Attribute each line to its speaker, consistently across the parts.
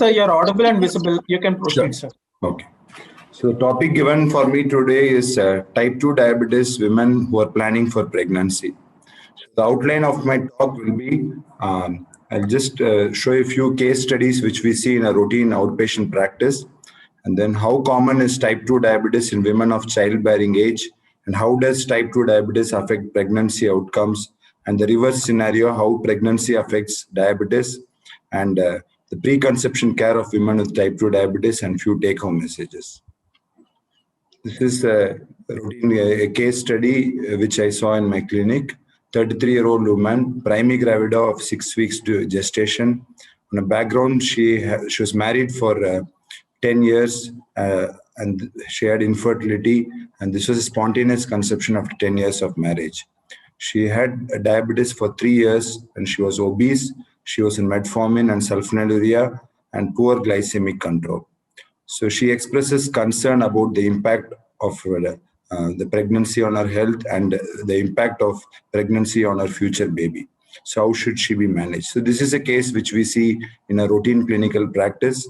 Speaker 1: sir, you're audible and visible. You can proceed,
Speaker 2: Sure.
Speaker 1: sir.
Speaker 2: Okay. So the topic given for me today is type 2 diabetes, women who are planning for pregnancy. The outline of my talk will be, I'll just show a few case studies which we see in a routine outpatient practice, and then how common is type 2 diabetes in women of childbearing age, and how does type 2 diabetes affect pregnancy outcomes, and the reverse scenario, how pregnancy affects diabetes, and the preconception care of women with type 2 diabetes, and few take-home messages. This is a case study which I saw in my clinic. 33-year-old woman, primary gravida of 6 weeks to gestation. On a background, she was married for 10 years and she had infertility, and this was a spontaneous conception after 10 years of marriage. She had diabetes for 3 years and she was obese. She was in metformin and sulfonylurea and poor glycemic control. So she expresses concern about the impact of the pregnancy on her health and the impact of pregnancy on her future baby. So how should she be managed? So this is a case which we see in a routine clinical practice.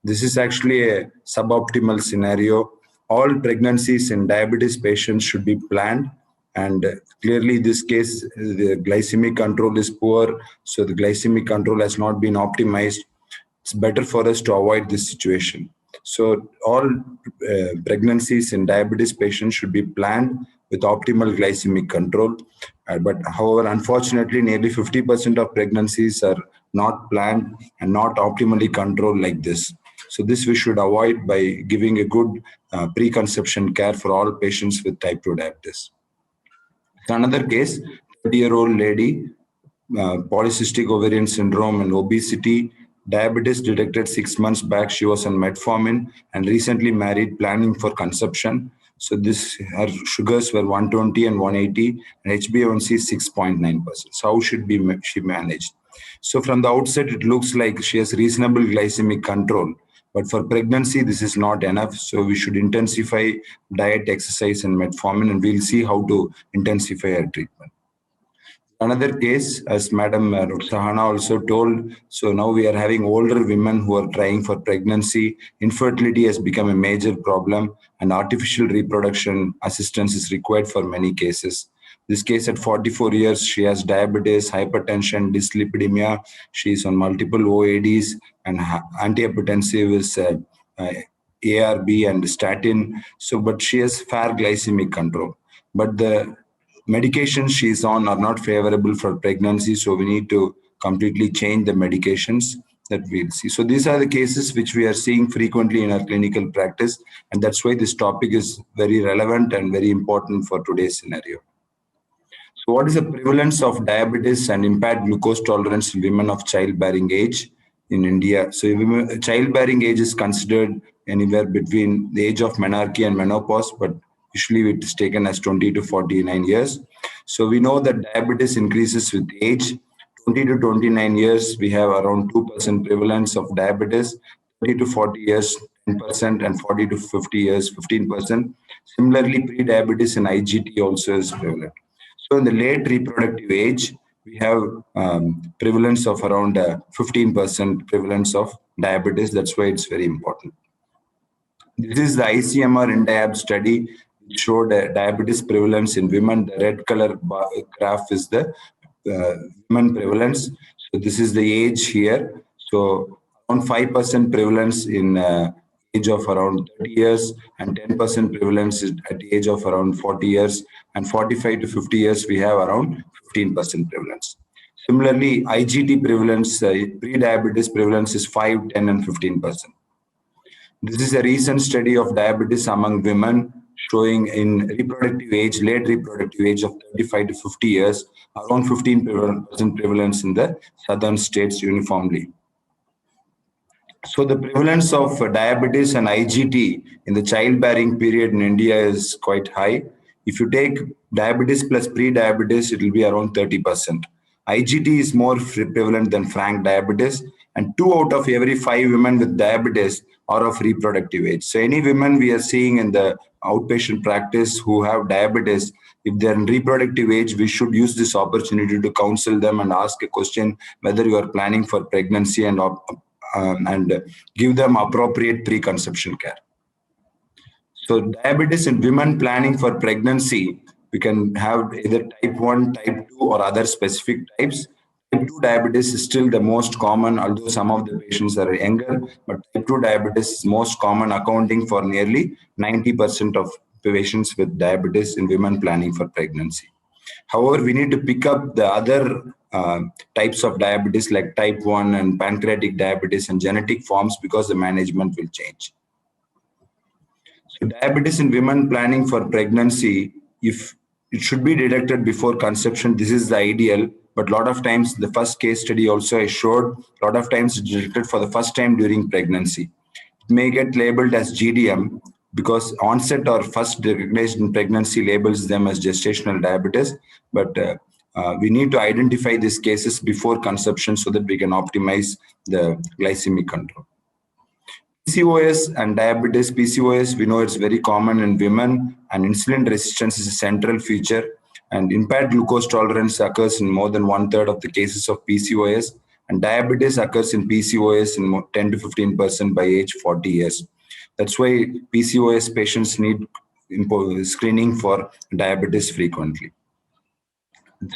Speaker 2: This is actually a suboptimal scenario. All pregnancies in diabetes patients should be planned. And clearly, this case, the glycemic control is poor. So the glycemic control has not been optimized. It's better for us to avoid this situation. So all pregnancies in diabetes patients should be planned with optimal glycemic control. But however, unfortunately, nearly 50% of pregnancies are not planned and not optimally controlled like this. So this we should avoid by giving a good preconception care for all patients with type 2 diabetes. Another case, 30-year-old lady, polycystic ovarian syndrome and obesity, diabetes detected 6 months back. She was on metformin and recently married, planning for conception. So her sugars were 120 and 180 and HbA1c 6.9%. So how should she managed? So from the outset, it looks like she has reasonable glycemic control. But for pregnancy, this is not enough. So we should intensify diet, exercise, and metformin, and we'll see how to intensify our treatment. Another case, as Madam Sahana also told, so now we are having older women who are trying for pregnancy. Infertility has become a major problem, and artificial reproduction assistance is required for many cases. This case at 44 years, she has diabetes, hypertension, dyslipidemia. She is on multiple OADs and antihypertensive is ARB and statin. So, but she has fair glycemic control. But the medications she's on are not favorable for pregnancy, so we need to completely change the medications that we'll see. So these are the cases which we are seeing frequently in our clinical practice, and that's why this topic is very relevant and very important for today's scenario. So what is the prevalence of diabetes and impaired glucose tolerance in women of childbearing age in India? So childbearing age is considered anywhere between the age of menarche and menopause, but usually it is taken as 20 to 49 years. So we know that diabetes increases with age. 20 to 29 years, we have around 2% prevalence of diabetes. 30 to 40 years, 10%, and 40 to 50 years, 15%. Similarly, pre-diabetes and IGT also is prevalent. So in the late reproductive age, we have prevalence of around 15% prevalence of diabetes. That's why it's very important. This is the ICMR INDIAB study. It showed diabetes prevalence in women. The red color graph is the women prevalence. So this is the age here. So around 5% prevalence in age of around 30 years and 10% prevalence is at the age of around 40 years, and 45 to 50 years we have around 15% prevalence. Similarly, IGT prevalence, pre-diabetes prevalence is 5, 10 and 15%. This is a recent study of diabetes among women showing in reproductive age, late reproductive age of 35 to 50 years, around 15% prevalence in the southern states uniformly. So the prevalence of diabetes and IGT in the childbearing period in India is quite high. If you take diabetes plus pre-diabetes, it will be around 30%. IGT is more prevalent than frank diabetes, and 2 out of every 5 women with diabetes are of reproductive age. So any women we are seeing in the outpatient practice who have diabetes, if they're in reproductive age, we should use this opportunity to counsel them and ask a question whether you are planning for pregnancy and and give them appropriate pre-conception care. So diabetes in women planning for pregnancy, we can have either type 1, type 2 or other specific types. Type 2 diabetes is still the most common, although some of the patients are younger, but type 2 diabetes is most common, accounting for nearly 90% of patients with diabetes in women planning for pregnancy. However, we need to pick up the other types of diabetes like type 1 and pancreatic diabetes and genetic forms because the management will change. So diabetes in women planning for pregnancy, if it should be detected before conception, this is the ideal. But a lot of times, the first case study also I showed, a lot of times it's detected for the first time during pregnancy. It may get labeled as GDM because onset or first recognized in pregnancy labels them as gestational diabetes. But we need to identify these cases before conception so that we can optimize the glycemic control. PCOS and diabetes. PCOS, we know it's very common in women, and insulin resistance is a central feature. And impaired glucose tolerance occurs in more than 1/3 of the cases of PCOS, and diabetes occurs in PCOS in 10 to 15% by age 40 years. That's why PCOS patients need screening for diabetes frequently.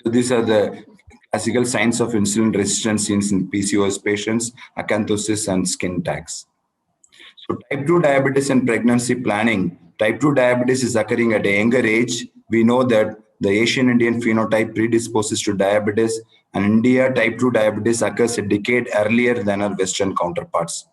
Speaker 2: So these are the classical signs of insulin resistance seen in PCOS patients: acanthosis and skin tags. So type 2 diabetes and pregnancy planning. Type 2 diabetes is occurring at a younger age. We know that the Asian Indian phenotype predisposes to diabetes, and in India, type 2 diabetes occurs a decade earlier than our Western counterparts.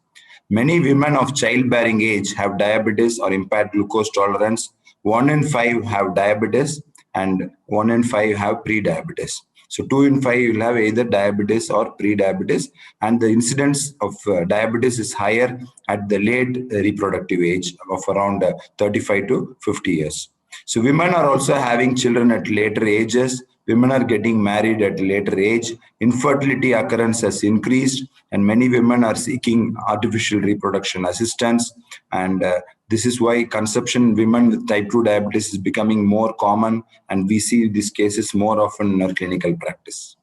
Speaker 2: Many women of childbearing age have diabetes or impaired glucose tolerance. 1 in 5 have diabetes, and 1 in 5 have pre-diabetes. So 2 in 5 will have either diabetes or pre-diabetes, and the incidence of diabetes is higher at the late reproductive age of around 35 to 50 years. So women are also having children at later ages. Women are getting married at a later age. Infertility occurrence has increased, and many women are seeking artificial reproduction assistance. And this is why conception in women with type 2 diabetes is becoming more common, and we see these cases more often in our clinical practice.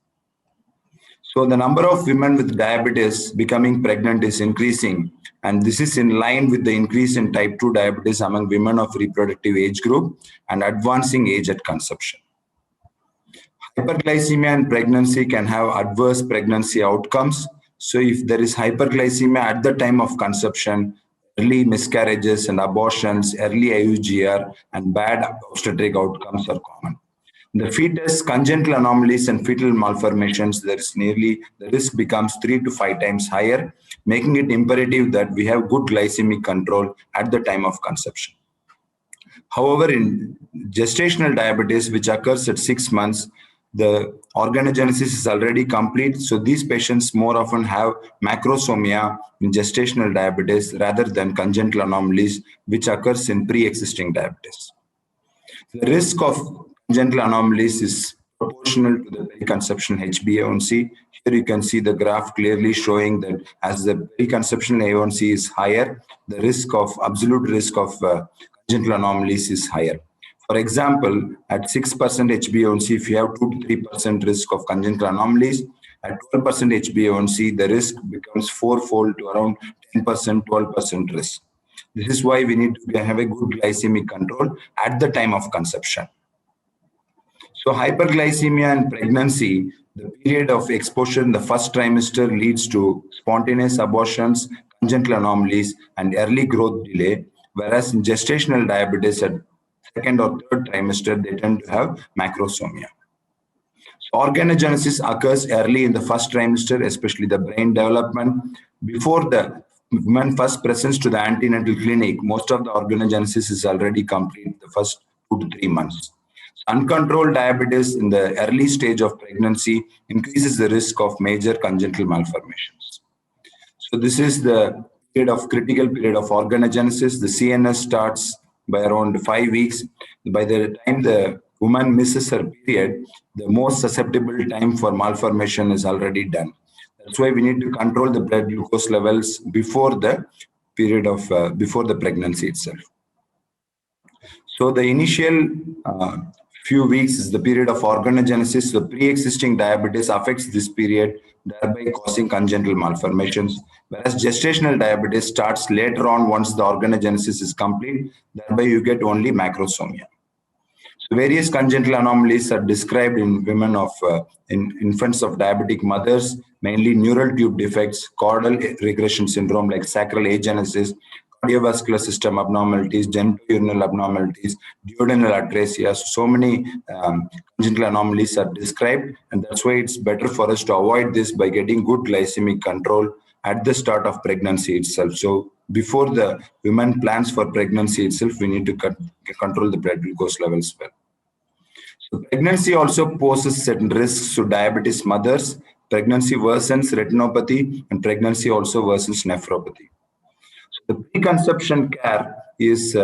Speaker 2: So the number of women with diabetes becoming pregnant is increasing, and this is in line with the increase in type 2 diabetes among women of reproductive age group and advancing age at conception. Hyperglycemia in pregnancy can have adverse pregnancy outcomes. So if there is hyperglycemia at the time of conception, early miscarriages and abortions, early IUGR, and bad obstetric outcomes are common. The fetus, congenital anomalies and fetal malformations, the risk becomes 3 to 5 times higher, making it imperative that we have good glycemic control at the time of conception. However, in gestational diabetes, which occurs at 6 months, the organogenesis is already complete. So these patients more often have macrosomia in gestational diabetes rather than congenital anomalies, which occurs in pre-existing diabetes. The risk of congenital anomalies is proportional to the preconception HbA1c. Here you can see the graph clearly showing that as the preconception A1c is higher, the absolute risk of congenital anomalies is higher. For example, at 6% HbA1c, if you have 2 to 3% risk of congenital anomalies, at 12% HbA1c, the risk becomes fourfold to around 10%, 12% risk. This is why we need to have a good glycemic control at the time of conception. So hyperglycemia in pregnancy, the period of exposure in the first trimester leads to spontaneous abortions, congenital anomalies, and early growth delay, whereas in gestational diabetes at second or third trimester, they tend to have macrosomia. So organogenesis occurs early in the first trimester, especially the brain development. Before the woman first presents to the antenatal clinic, most of the organogenesis is already complete the first 2 to 3 months. Uncontrolled diabetes in the early stage of pregnancy increases the risk of major congenital malformations. So this is the critical period of organogenesis. The CNS starts by around 5 weeks. By the time the woman misses her period, the most susceptible time for malformation is already done. That's why we need to control the blood glucose levels before the period of before the pregnancy itself. So the initial Few weeks is the period of organogenesis. The pre-existing diabetes affects this period, thereby causing congenital malformations. Whereas gestational diabetes starts later on once the organogenesis is complete, thereby you get only macrosomia. So various congenital anomalies are described in women of in infants of diabetic mothers, mainly neural tube defects, caudal regression syndrome like sacral agenesis, cardiovascular system abnormalities, genitourinary abnormalities, duodenal atresia. So many congenital anomalies are described, and that's why it's better for us to avoid this by getting good glycemic control at the start of pregnancy itself. So before the woman plans for pregnancy itself, we need to control the blood glucose levels well. So pregnancy also poses certain risks to diabetes mothers. Pregnancy worsens retinopathy, and pregnancy also worsens nephropathy. The preconception care is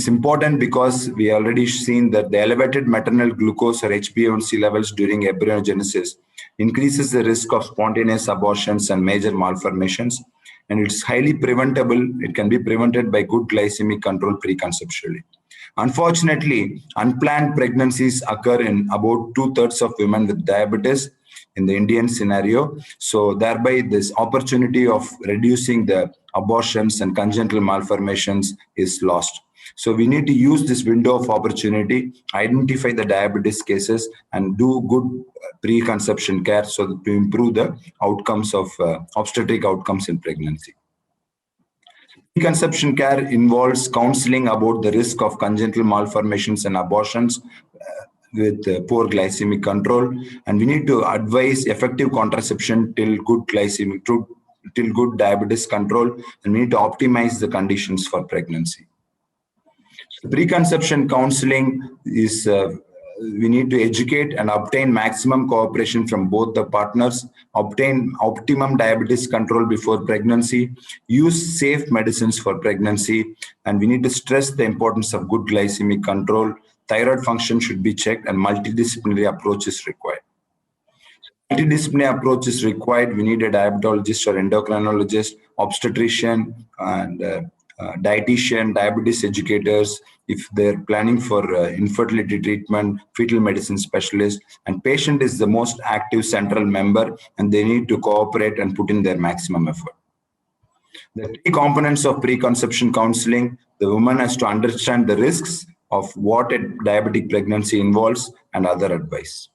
Speaker 2: important because we already seen that the elevated maternal glucose or HbA1c levels during embryogenesis increases the risk of spontaneous abortions and major malformations, and it's highly preventable. It can be prevented by good glycemic control preconceptually. Unfortunately, unplanned pregnancies occur in about 2/3 of women with diabetes in the Indian scenario. So thereby this opportunity of reducing the abortions and congenital malformations is lost. So we need to use this window of opportunity, identify the diabetes cases, and do good preconception care so that to improve the outcomes of obstetric outcomes in pregnancy. Preconception care involves counseling about the risk of congenital malformations and abortions with poor glycemic control, and we need to advise effective contraception till good diabetes control, and we need to optimize the conditions for pregnancy. So preconception counseling is we need to educate and obtain maximum cooperation from both the partners, obtain optimum diabetes control before pregnancy, use safe medicines for pregnancy, and we need to stress the importance of good glycemic control. Thyroid function should be checked, and multidisciplinary approach is required. Multidisciplinary approach is required. We need a diabetologist or endocrinologist, obstetrician, and dietitian, diabetes educators, if they're planning for infertility treatment, fetal medicine specialist, and patient is the most active central member, and they need to cooperate and put in their maximum effort. The key components of preconception counseling: the woman has to understand the risks of what a diabetic pregnancy involves and other advice.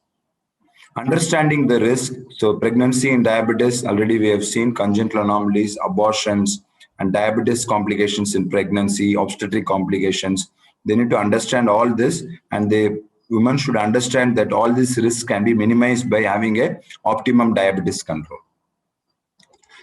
Speaker 2: Understanding the risk, so pregnancy and diabetes, already we have seen congenital anomalies, abortions, and diabetes complications in pregnancy, obstetric complications. They need to understand all this, and the women should understand that all these risks can be minimized by having a optimum diabetes control.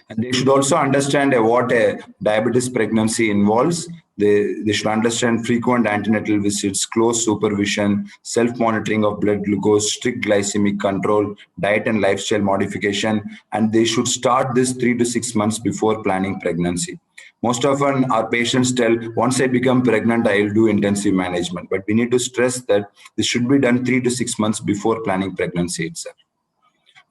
Speaker 2: And they should also understand what a diabetes pregnancy involves. They should understand frequent antenatal visits, close supervision, self-monitoring of blood glucose, strict glycemic control, diet and lifestyle modification, and they should start this 3 to 6 months before planning pregnancy. Most often our patients tell, once I become pregnant, I'll do intensive management. But we need to stress that this should be done 3 to 6 months before planning pregnancy itself.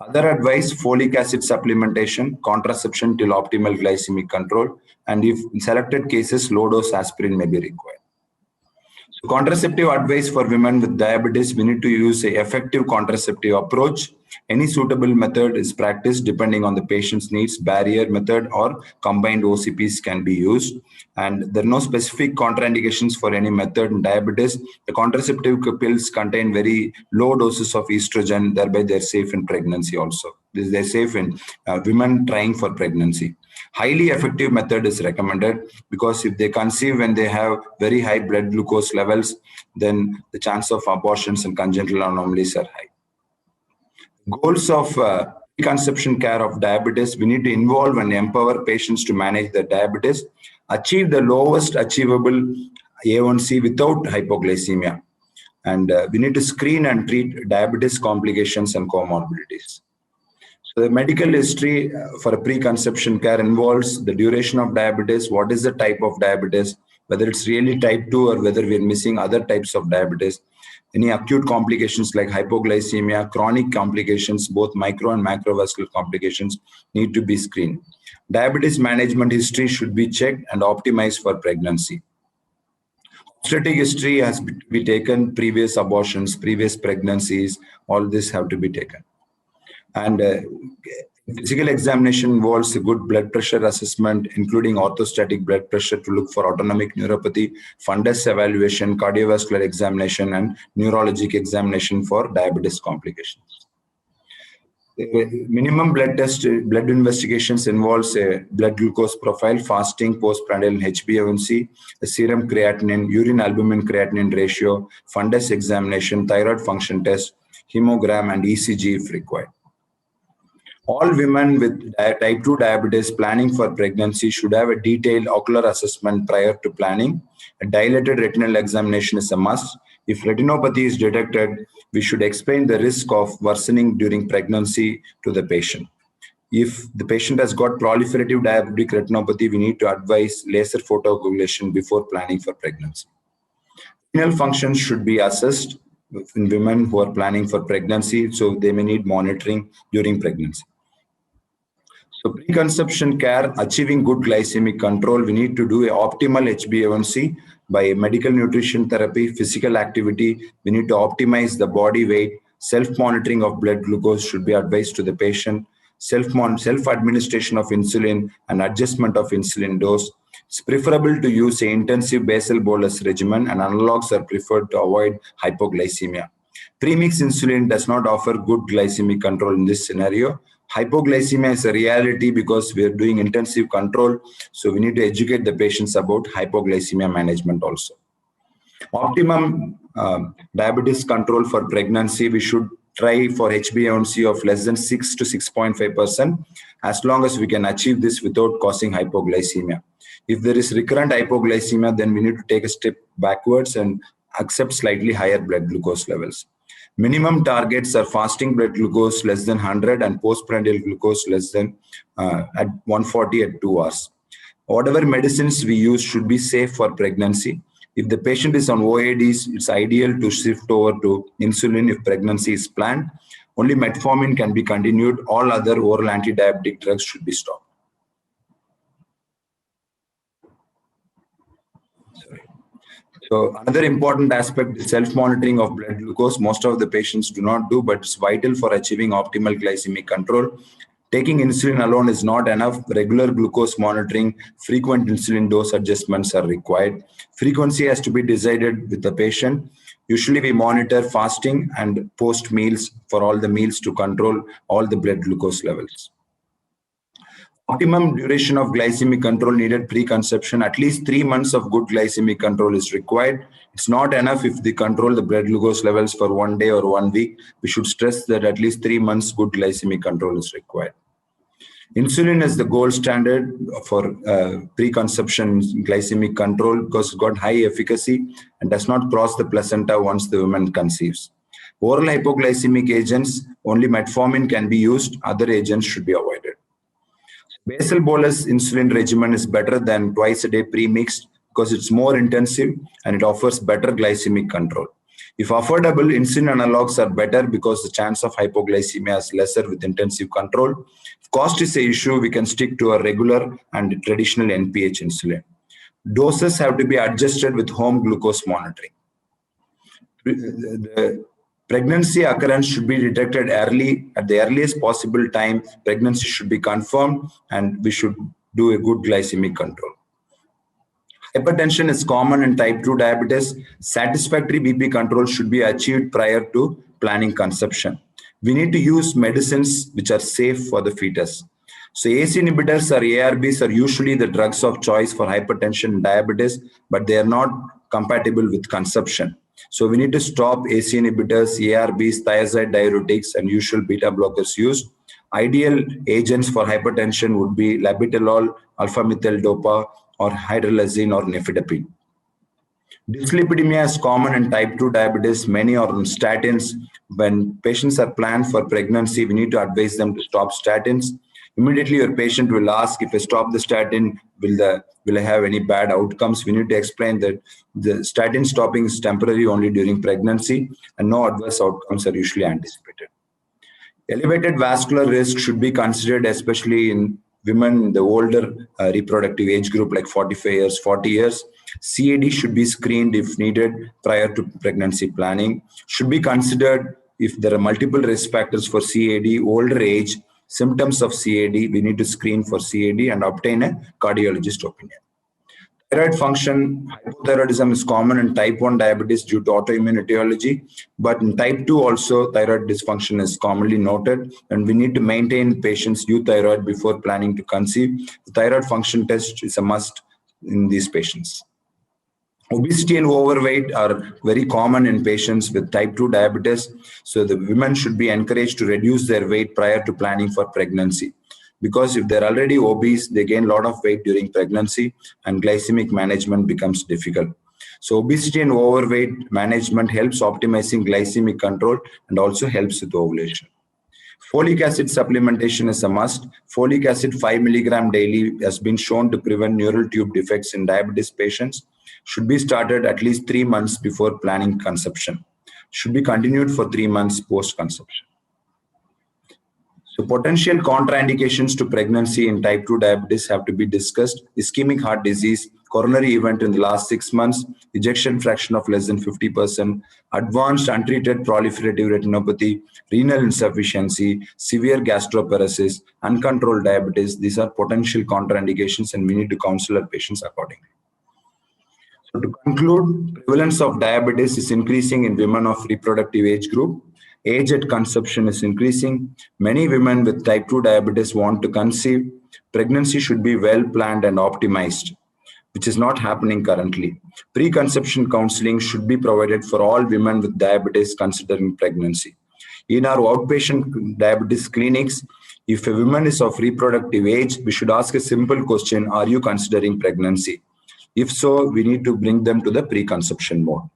Speaker 2: Other advice: folic acid supplementation, contraception till optimal glycemic control, and if in selected cases, low-dose aspirin may be required. So contraceptive advice for women with diabetes: we need to use an effective contraceptive approach. Any suitable method is practiced depending on the patient's needs. Barrier method or combined OCPs can be used, and there are no specific contraindications for any method in diabetes. The contraceptive pills contain very low doses of estrogen, thereby they're safe in pregnancy also. They're safe in women trying for pregnancy. Highly effective method is recommended because if they conceive when they have very high blood glucose levels, then the chance of abortions and congenital anomalies are high. Goals of preconception care of diabetes: we need to involve and empower patients to manage their diabetes, achieve the lowest achievable A1C without hypoglycemia, and we need to screen and treat diabetes complications and comorbidities. So the medical history for a preconception care involves the duration of diabetes, what is the type of diabetes, whether it's really type 2 or whether we're missing other types of diabetes. Any acute complications like hypoglycemia, chronic complications, both micro and macrovascular complications need to be screened. Diabetes management history should be checked and optimized for pregnancy. Obstetric history has to be taken, previous abortions, previous pregnancies, all this have to be taken. And physical examination involves a good blood pressure assessment, including orthostatic blood pressure to look for autonomic neuropathy, fundus evaluation, cardiovascular examination, and neurologic examination for diabetes complications. Minimum blood investigations involves a blood glucose profile, fasting, postprandial HbA1c, a serum creatinine, urine albumin creatinine ratio, fundus examination, thyroid function test, hemogram, and ECG if required. All women with type 2 diabetes planning for pregnancy should have a detailed ocular assessment prior to planning. A dilated retinal examination is a must. If retinopathy is detected, we should explain the risk of worsening during pregnancy to the patient. If the patient has got proliferative diabetic retinopathy, we need to advise laser photocoagulation before planning for pregnancy. Renal function should be assessed in women who are planning for pregnancy, so they may need monitoring during pregnancy. So preconception care, achieving good glycemic control, we need to do an optimal HbA1c by medical nutrition therapy, physical activity. We need to optimize the body weight. Self-monitoring of blood glucose should be advised to the patient. Self-administration of insulin and adjustment of insulin dose. It's preferable to use an intensive basal bolus regimen, and analogs are preferred to avoid hypoglycemia. Premix insulin does not offer good glycemic control in this scenario. Hypoglycemia is a reality because we are doing intensive control, so we need to educate the patients about hypoglycemia management also. Optimum diabetes control for pregnancy, we should try for HbA1c of less than 6 to 6.5%, as long as we can achieve this without causing hypoglycemia. If there is recurrent hypoglycemia, then we need to take a step backwards and accept slightly higher blood glucose levels. Minimum targets are fasting blood glucose less than 100 and postprandial glucose less than at 140 at 2 hours. Whatever medicines we use should be safe for pregnancy. If the patient is on OADs, it's ideal to shift over to insulin if pregnancy is planned. Only metformin can be continued. All other oral anti-diabetic drugs should be stopped. So another important aspect is self-monitoring of blood glucose. Most of the patients do not do, but it's vital for achieving optimal glycemic control. Taking insulin alone is not enough. Regular glucose monitoring, frequent insulin dose adjustments are required. Frequency has to be decided with the patient. Usually we monitor fasting and post meals for all the meals to control all the blood glucose levels. Optimum duration of glycemic control needed pre-conception. At least 3 months of good glycemic control is required. It's not enough if they control the blood glucose levels for 1 day or 1 week. We should stress that at least 3 months good glycemic control is required. Insulin is the gold standard for pre-conception glycemic control because it's got high efficacy and does not cross the placenta once the woman conceives. Oral hypoglycemic agents, only metformin can be used. Other agents should be avoided. Basal bolus insulin regimen is better than twice a day pre-mixed because it's more intensive and it offers better glycemic control. If affordable, insulin analogs are better because the chance of hypoglycemia is lesser with intensive control. If cost is an issue, we can stick to a regular and traditional NPH insulin. Doses have to be adjusted with home glucose monitoring. The pregnancy occurrence should be detected early, at the earliest possible time. Pregnancy should be confirmed and we should do a good glycemic control. Hypertension is common in type 2 diabetes. Satisfactory BP control should be achieved prior to planning conception. We need to use medicines which are safe for the fetus. So ACE inhibitors or ARBs are usually the drugs of choice for hypertension and diabetes, but they are not compatible with conception. So we need to stop ACE inhibitors, ARBs, thiazide diuretics, and usual beta blockers used. Ideal agents for hypertension would be labetalol, alpha-methyl-dopa, or hydralazine or nifedipine. Dyslipidemia is common in type 2 diabetes. Many are on statins. When patients are planned for pregnancy, we need to advise them to stop statins. Immediately your patient will ask, if I stop the statin, will I have any bad outcomes? We need to explain that the statin stopping is temporary only during pregnancy and no adverse outcomes are usually anticipated. Elevated vascular risk should be considered, especially in women in the older reproductive age group like 45 years, 40 years, CAD should be screened if needed prior to pregnancy planning. Should be considered if there are multiple risk factors for CAD, older age, symptoms of CAD, we need to screen for CAD and obtain a cardiologist opinion. Thyroid function, hypothyroidism is common in type 1 diabetes due to autoimmune etiology, but in type 2 also thyroid dysfunction is commonly noted, and we need to maintain patients' euthyroid before planning to conceive. The thyroid function test is a must in these patients. Obesity and overweight are very common in patients with type 2 diabetes, so the women should be encouraged to reduce their weight prior to planning for pregnancy. Because if they're already obese, they gain a lot of weight during pregnancy and glycemic management becomes difficult. So obesity and overweight management helps optimizing glycemic control and also helps with ovulation. Folic acid supplementation is a must. Folic acid 5 mg daily has been shown to prevent neural tube defects in diabetes patients. Should be started at least 3 months before planning conception. Should be continued for 3 months post-conception. So potential contraindications to pregnancy in type 2 diabetes have to be discussed. Ischemic heart disease, coronary event in the last 6 months, ejection fraction of less than 50%, advanced untreated proliferative retinopathy, renal insufficiency, severe gastroparesis, uncontrolled diabetes. These are potential contraindications and we need to counsel our patients accordingly. So to conclude, prevalence of diabetes is increasing in women of reproductive age group. Age at conception is increasing. Many women with type 2 diabetes want to conceive. Pregnancy should be well planned and optimized, which is not happening currently. Pre-conception counseling should be provided for all women with diabetes considering pregnancy. In our outpatient diabetes clinics, if a woman is of reproductive age, we should ask a simple question, are you considering pregnancy? If so, we need to bring them to the pre-conception mode.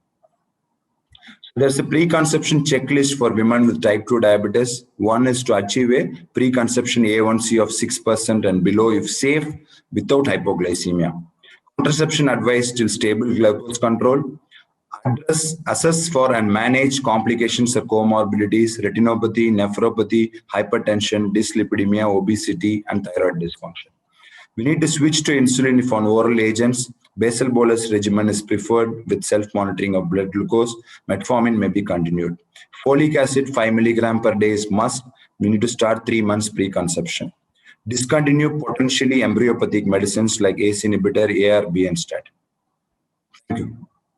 Speaker 2: There's a pre-conception checklist for women with type 2 diabetes. One is to achieve a pre-conception A1C of 6% and below if safe without hypoglycemia. Contraception advice till stable glucose control. Assess for and manage complications or comorbidities, retinopathy, nephropathy, hypertension, dyslipidemia, obesity, and thyroid dysfunction. We need to switch to insulin if on oral agents. Basal bolus regimen is preferred with self-monitoring of blood glucose. Metformin may be continued. Folic acid 5 mg per day is must. We need to start 3 months pre-conception. Discontinue potentially embryopathic medicines like ACE inhibitor, ARB, and statin. Thank you.